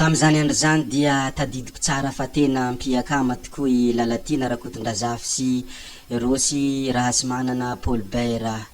Tamizany andro zany dia tadidiko tsara fa tena mpiakama tokoa i Lalatina Rakotondrazafy sy Rosy Rahasomanana Paulbert.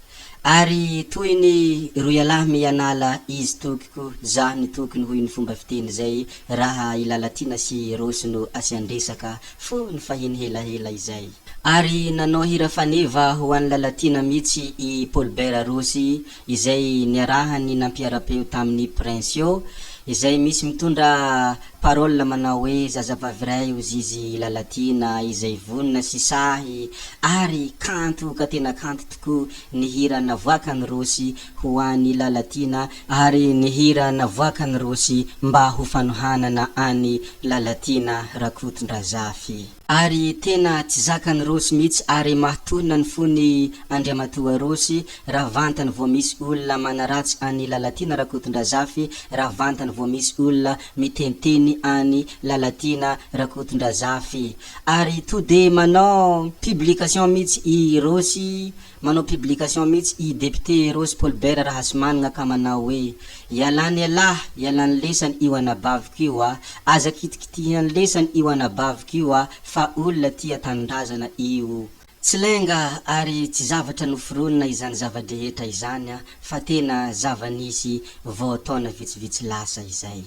Ary toyny roy alahy mianala izy tokiko zah ny tokony hoy ny fomba fiteny zay raha i Lalatina sy Rosy no asiandresaka fo ny fahiny helahela izay. Ary nanao hira faneva ho an'ny Lalatina mihitsy i Paulbert Rosy izay niarahany nampiara-peo tamin'ny Prince Io, izay misy mitondra parole manao hoe zazavavy ray ozy izy Lalatina izay vonina sy sahy, ary kanto ka tena kanto tokoa ny hira navoakany Rosy ho an'ny Lalatina, ary ny hira navoakany Rosy mba ho fanohanana any Lalatina Rakotondrazafy. Ary tena tsy zakany Rosy mihitsy, ary mahatonina ny fony Andriamatoa Rosy raha vantany vao misy olona manaratsy any Lalatina Rakotondrazafy, raha vantany vao misy olona miteniteny any Lalatina Rakotondrazafy. Ary to de manao publication mihitsy i Rosy, manao publication mihitsy i député Rosy Paulbert Rahasomanana ka manao hoe ialany alahy, ialany lesany io anabaviko io aza kitikitihany lesany io anabaviko io fa olona tia tanindrazana io. Tsy lenga ary tsy zavatra noforonina izany zavadrehetra izany fa tena zavanisy vao taona vitsivitsy lasa izay.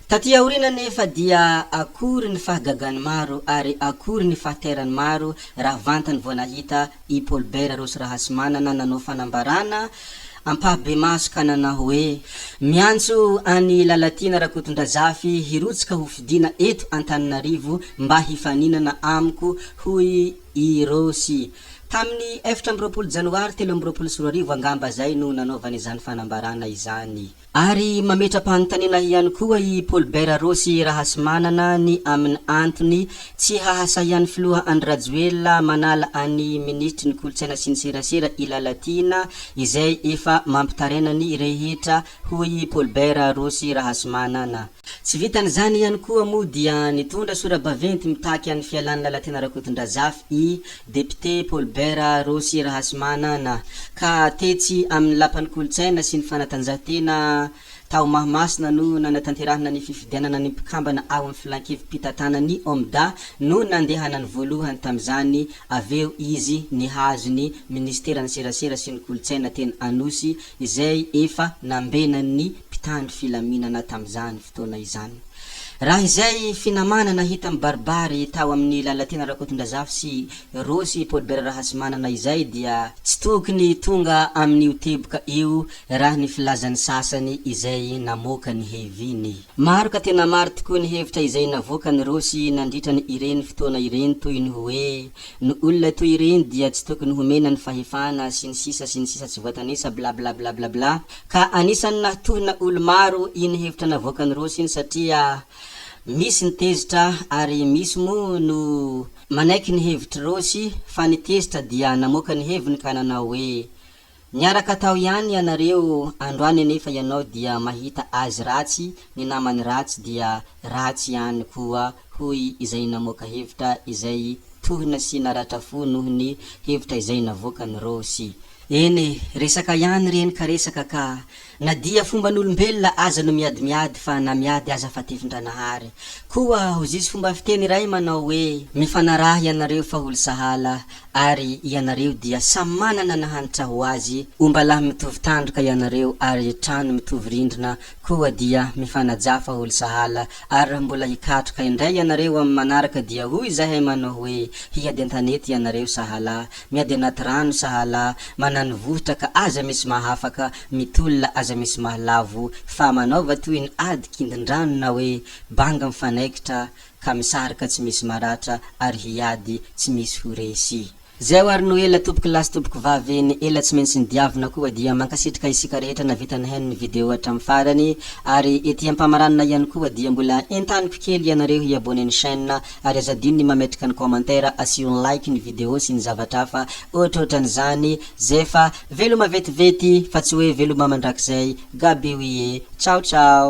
Taty aorina nefa dia akory ny fahagagany maro ary akory ny fahaterany maro raha vantany vao nahita i Paulbert Rosy Rahasomanana nanao fanambarana ampahabe maso ka nanao hoe miantso any Lalatina Rakotondrazafy hirotsika ho fidina eto Antananarivo mba hifaninana amiko hoy i Rosy. Tamin'ny 14 Janoary 2024 angamba zay no nanaovany izany fanambarana izany. Ary mametra-panontaniana ihany koa i Paulbert Rosy Rahasomanana ny amin'ny antony tsy hahasahian'ny filoha Andry Rajoelina manala any ministry ny kolotsaina sy ny serasera i Lalatina izay efa mampitarenany rehetra hoy Paulbert Rosy Rahasomanana. Tsy vitany zany ihany koa moa dia nitondra sora-baventy mitaky an'ny fialan'ny Lalatina Rakotondrazafy i député Paulbert Rosy Rahasomanana ka tetsy amin'ny lapan'ny kolotsaina sy ny fanatanjahantena tao Mahamasina no nanatanterahana ny fifidianana ny mpikambana ao amin'ny filankevim-pitantanany OMDA no nandehanany voalohany tamizany, aveo izy nihazony ministera ny serasera sy ny kolotsaina teny Anosy izay efa nambenany mpitandro filaminana tamizany fotoana izany. Raha izay finamanana hita mibaribary tao amin'ny Lalatina Rakotondrazafy sy Rosy Paulbert Rahasomanana izay dia tsy tokony tonga amin'ny oteboka io raha ny filazany sasany izay namoaka ny heviny. Maro ka tena maro tokoa ny hevitra izay navoakany Rosy nandritra ny ireny fotoana ireny, toy ny hoe ny olona toy ireny dia tsy tokony homena ny fahefana sy ny sisa tsy voatanisa bla bla bla bla bla. Ka anisany nahatohina olo maro iny hevitra navoakany Rosy iny satria misy ny tezitra ary misy moa no manaiky ny hevitra Rosy fa ny tezitra dia namoaka ny heviny ka nanao hoe niaraka tao ihany ianareo androany nefa ianao dia mahita azy ratsy, ny namany ratsy dia ratsy ihany koa hoy izay namoaka hevitra izay tohina sy naratra fo noho ny hevitra izay navoakany Rosy. Eny, resaka ihany reny ka resaka ka nadia fomban'olombelona aza no miady fa na miady aza fa tefin-dranahary. Koa hozisy fomba fiteny iray manao hoe mifanaraha ianareo fa olo sahala ary ianareo dia samy manana nahanitra ho azy, ombalahy mitovy tandroka ianareo ary trano mitovy rindrina, koa dia mifanaja fa olo sahala ary raha mbola hikatroka indray ianareo amin'ny manaraka dia hoy zahay manao hoe hiady an-tanety ianareo sahala, miady anaty rano sahala, manano vohitra ka aza misy mahafaka, mitolona aza misy mahalavo, fa manaova toy ny ady kindin-drano na hoe banga mifanaikitra ka misarika tsy misy maratra ary hiady tsy misy ho resy. Zay ho ary no ela tompoko lasy tompoko vavy eny ela tsy maintsy ny diavina koa dia mankasitrika isika rehetra navita ny hainy ny video hatramin'ny farany, ary ety ampamaranana ihany koa dia mbola entaniko kely ianareo hiabone ny chaîne ary azadino ny mametraka ny commentaire, asio ny like ny video sy ny zavatra hafa ohatrohatran'izany zay fa veloma vetivety fa tsy hoe veloma mandrakizay. Gaby oie, ciao ciao.